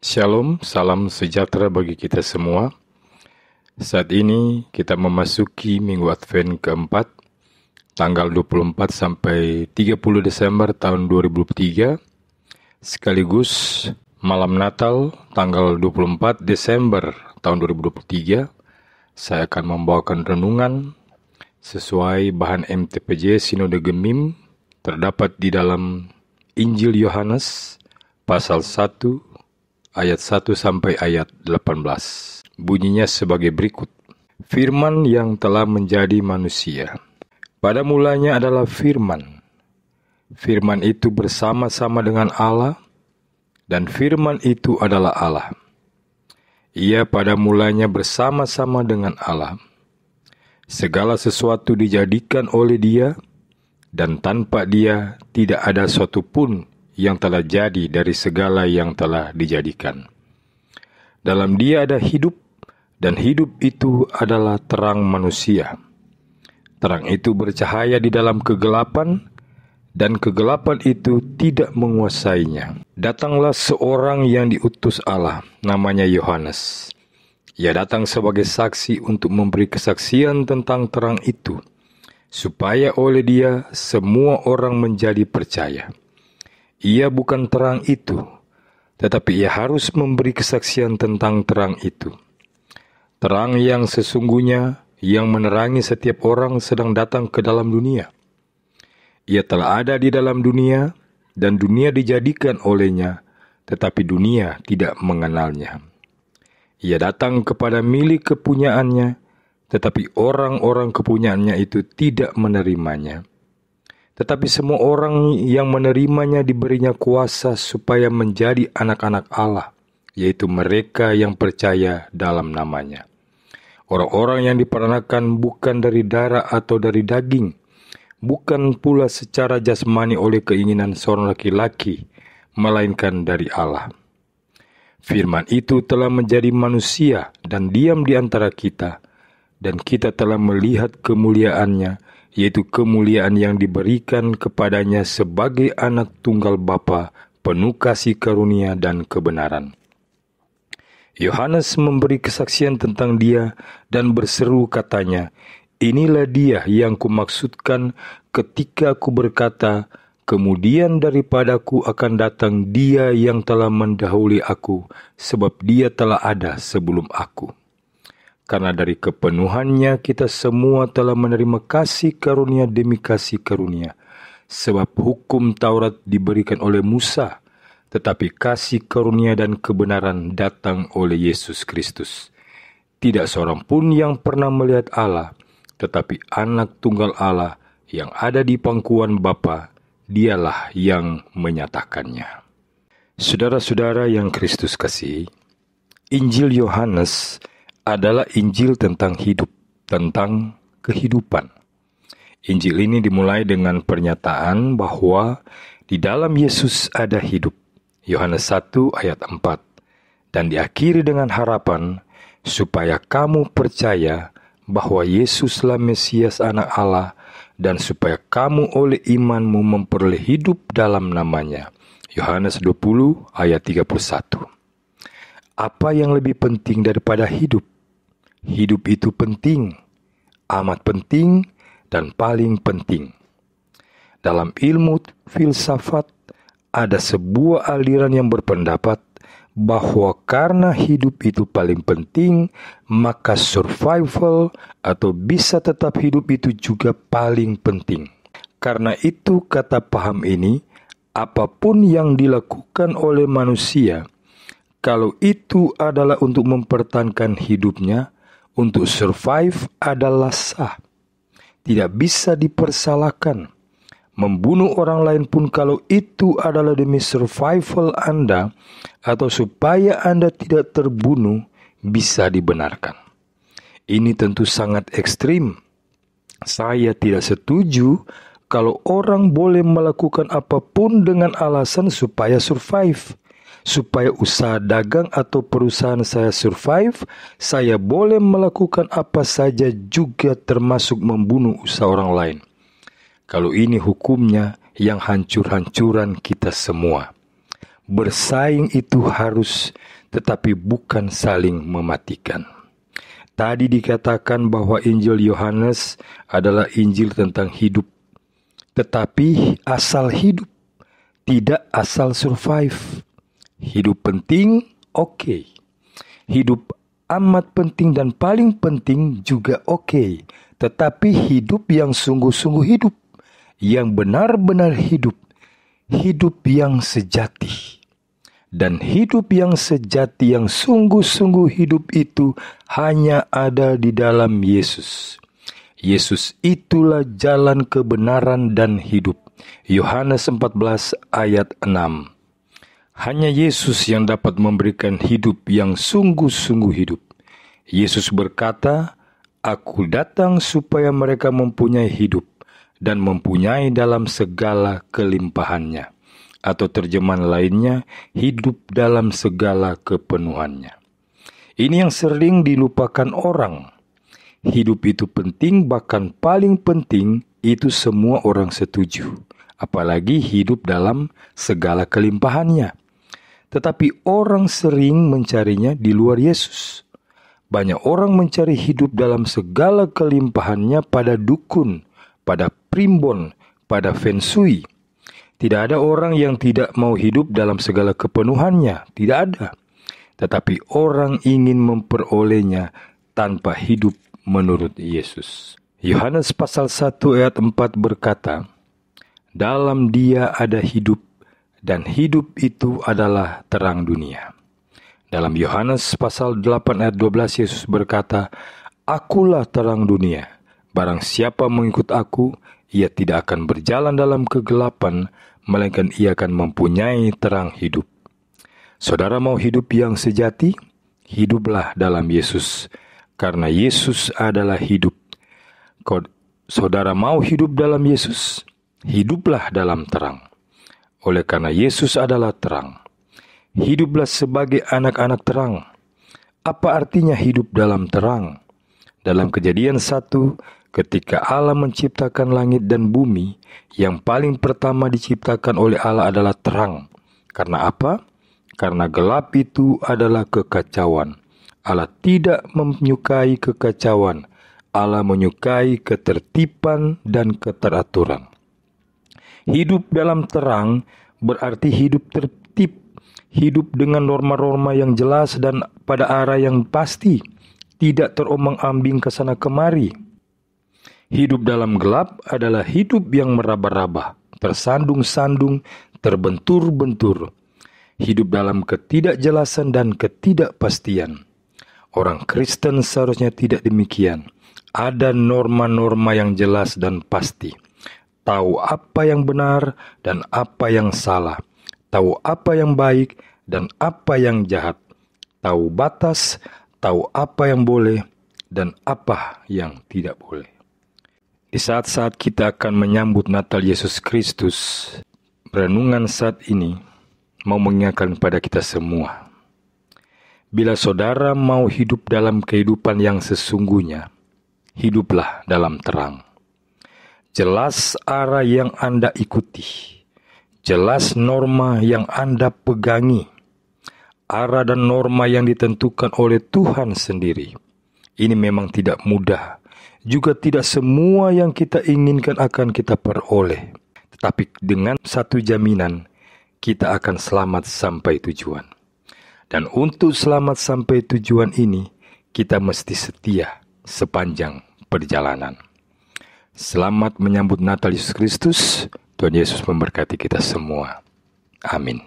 Shalom, salam sejahtera bagi kita semua. Saat ini kita memasuki Minggu Advent keempat, tanggal 24 sampai 30 Desember tahun 2003, sekaligus malam Natal tanggal 24 Desember tahun 2023. Saya akan membawakan renungan sesuai bahan MTPJ Sinode Gemim, terdapat di dalam Injil Yohanes pasal 1 ayat 1 sampai ayat 18. Bunyinya sebagai berikut. Firman yang telah menjadi manusia. Pada mulanya adalah firman. Firman itu bersama-sama dengan Allah, dan firman itu adalah Allah. Ia pada mulanya bersama-sama dengan Allah. Segala sesuatu dijadikan oleh Dia, dan tanpa Dia tidak ada suatu pun yang telah jadi dari segala yang telah dijadikan. Dalam Dia ada hidup, dan hidup itu adalah terang manusia. Terang itu bercahaya di dalam kegelapan, dan kegelapan itu tidak menguasainya. Datanglah seorang yang diutus Allah, namanya Yohanes. Ia datang sebagai saksi untuk memberi kesaksian tentang terang itu, supaya oleh Dia semua orang menjadi percaya. Ia bukan terang itu, tetapi ia harus memberi kesaksian tentang terang itu. Terang yang sesungguhnya yang menerangi setiap orang sedang datang ke dalam dunia. Ia telah ada di dalam dunia, dan dunia dijadikan olehnya, tetapi dunia tidak mengenalnya. Ia datang kepada milik kepunyaannya, tetapi orang-orang kepunyaannya itu tidak menerimanya. Tetapi semua orang yang menerimanya diberinya kuasa supaya menjadi anak-anak Allah, yaitu mereka yang percaya dalam namanya. Orang-orang yang diperanakan bukan dari darah atau dari daging, bukan pula secara jasmani oleh keinginan seorang laki-laki, melainkan dari Allah. Firman itu telah menjadi manusia dan diam di antara kita, dan kita telah melihat kemuliaannya, yaitu kemuliaan yang diberikan kepadanya sebagai anak tunggal Bapa, penuh kasih karunia dan kebenaran. Yohanes memberi kesaksian tentang Dia dan berseru katanya, "Inilah Dia yang kumaksudkan ketika aku berkata, kemudian daripadaku akan datang Dia yang telah mendahului aku, sebab Dia telah ada sebelum aku." Karena dari kepenuhannya kita semua telah menerima kasih karunia demi kasih karunia. Sebab hukum Taurat diberikan oleh Musa, tetapi kasih karunia dan kebenaran datang oleh Yesus Kristus. Tidak seorang pun yang pernah melihat Allah, tetapi anak tunggal Allah yang ada di pangkuan Bapa, Dialah yang menyatakannya. Saudara-saudara yang Kristus kasihi, Injil Yohanes adalah Injil tentang hidup, tentang kehidupan. Injil ini dimulai dengan pernyataan bahwa di dalam Yesus ada hidup. Yohanes 1 ayat 4. Dan diakhiri dengan harapan supaya kamu percaya bahwa Yesuslah Mesias Anak Allah, dan supaya kamu oleh imanmu memperoleh hidup dalam namanya. Yohanes 20 ayat 31. Apa yang lebih penting daripada hidup? Hidup itu penting, amat penting, dan paling penting. Dalam ilmu filsafat, ada sebuah aliran yang berpendapat bahwa karena hidup itu paling penting, maka survival atau bisa tetap hidup itu juga paling penting. Karena itu, kata paham ini, apapun yang dilakukan oleh manusia, kalau itu adalah untuk mempertahankan hidupnya, untuk survive adalah sah. Tidak bisa dipersalahkan. Membunuh orang lain pun kalau itu adalah demi survival Anda atau supaya Anda tidak terbunuh, bisa dibenarkan. Ini tentu sangat ekstrim. Saya tidak setuju kalau orang boleh melakukan apapun dengan alasan supaya survive. Supaya usaha dagang atau perusahaan saya survive, saya boleh melakukan apa saja, juga termasuk membunuh usaha orang lain. Kalau ini hukumnya, yang hancur-hancuran kita semua. Bersaing itu harus, tetapi bukan saling mematikan. Tadi dikatakan bahwa Injil Yohanes adalah Injil tentang hidup, tetapi asal hidup, tidak asal survive. Hidup penting, oke. Hidup amat penting dan paling penting juga oke. Tetapi hidup yang sungguh-sungguh hidup, yang benar-benar hidup, hidup yang sejati. Dan hidup yang sejati, yang sungguh-sungguh hidup itu hanya ada di dalam Yesus. Yesus itulah jalan kebenaran dan hidup. Yohanes 14 ayat 6. Hanya Yesus yang dapat memberikan hidup yang sungguh-sungguh hidup. Yesus berkata, "Aku datang supaya mereka mempunyai hidup dan mempunyai dalam segala kelimpahannya." Atau terjemahan lainnya, hidup dalam segala kepenuhannya. Ini yang sering dilupakan orang. Hidup itu penting, bahkan paling penting, itu semua orang setuju. Apalagi hidup dalam segala kelimpahannya. Tetapi orang sering mencarinya di luar Yesus. Banyak orang mencari hidup dalam segala kelimpahannya pada dukun, pada primbon, pada feng shui. Tidak ada orang yang tidak mau hidup dalam segala kepenuhannya, tidak ada. Tetapi orang ingin memperolehnya tanpa hidup menurut Yesus. Yohanes pasal 1 ayat 4 berkata, "Dalam Dia ada hidup, dan hidup itu adalah terang dunia." Dalam Yohanes pasal 8 ayat 12 Yesus berkata, "Akulah terang dunia. Barang siapa mengikut aku, ia tidak akan berjalan dalam kegelapan, melainkan ia akan mempunyai terang hidup." Saudara mau hidup yang sejati? Hiduplah dalam Yesus, karena Yesus adalah hidup. Saudara mau hidup dalam Yesus? Hiduplah dalam terang. Oleh karena Yesus adalah terang, hiduplah sebagai anak-anak terang. Apa artinya hidup dalam terang? Dalam Kejadian 1, ketika Allah menciptakan langit dan bumi, yang paling pertama diciptakan oleh Allah adalah terang. Karena apa? Karena gelap itu adalah kekacauan. Allah tidak menyukai kekacauan. Allah menyukai ketertiban dan keteraturan. Hidup dalam terang berarti hidup tertib, hidup dengan norma-norma yang jelas dan pada arah yang pasti, tidak terombang-ambing ke sana kemari. Hidup dalam gelap adalah hidup yang meraba-raba, tersandung-sandung, terbentur-bentur. Hidup dalam ketidakjelasan dan ketidakpastian. Orang Kristen seharusnya tidak demikian. Ada norma-norma yang jelas dan pasti. Tahu apa yang benar dan apa yang salah. Tahu apa yang baik dan apa yang jahat. Tahu batas, tahu apa yang boleh dan apa yang tidak boleh. Di saat-saat kita akan menyambut Natal Yesus Kristus, renungan saat ini mau mengingatkan pada kita semua. Bila saudara mau hidup dalam kehidupan yang sesungguhnya, hiduplah dalam terang. Jelas arah yang Anda ikuti, jelas norma yang Anda pegangi, arah dan norma yang ditentukan oleh Tuhan sendiri. Ini memang tidak mudah, juga tidak semua yang kita inginkan akan kita peroleh. Tetapi dengan satu jaminan, kita akan selamat sampai tujuan. Dan untuk selamat sampai tujuan ini, kita mesti setia sepanjang perjalanan. Selamat menyambut Natal Yesus Kristus. Tuhan Yesus memberkati kita semua. Amin.